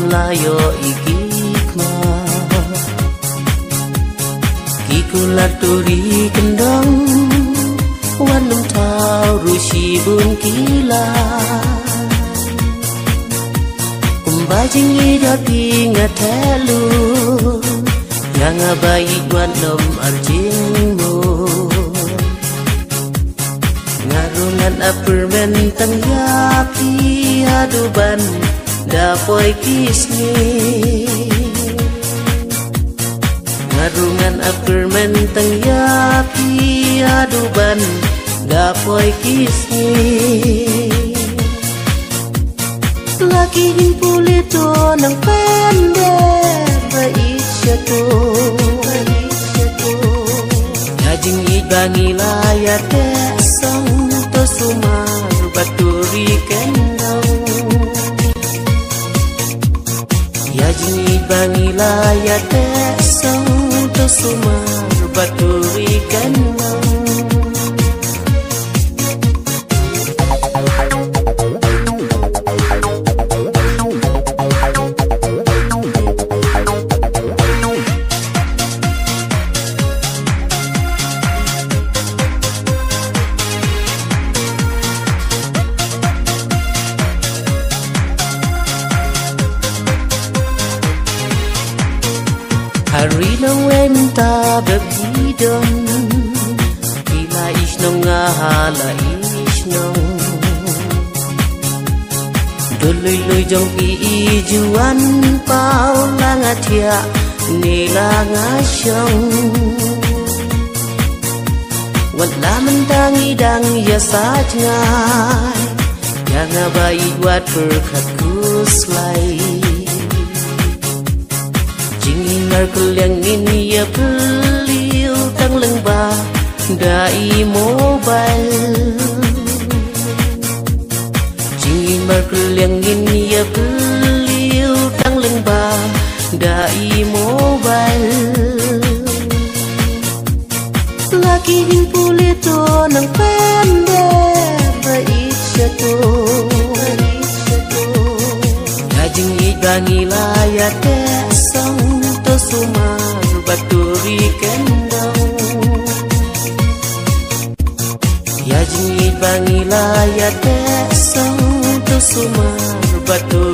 layo ikikma kikulat turi kendang wanum tau rushi bun kila kumbajing idapi ngatelu yang abai wanum arjingmu ngarungan apermen tangyapi aduban dapoy kisni ngarungan apermen tangyapi aduban dapoy kisni lagi pulito ng pendek baisyato kajing ibangi layar desong to sumar baturi kendang kajing ibangi layar desong to sumar baturi kendang hari nang wenta berbidon bila isnong ngahala isnong duluy-luy jong iijuan pau langatia nilangasyong wala mendangi-dang ya sajngai yang abai buat berkat kuslai kuliang ini ya beliau tang lengba dai mobile jimar kuliang ini ya beliau tang lengba dai mobile lagi pulito ng pendek baisyato kajing ibangi layar desong sumar baturi kendang ya jingit bangi layar desong to sumar baturi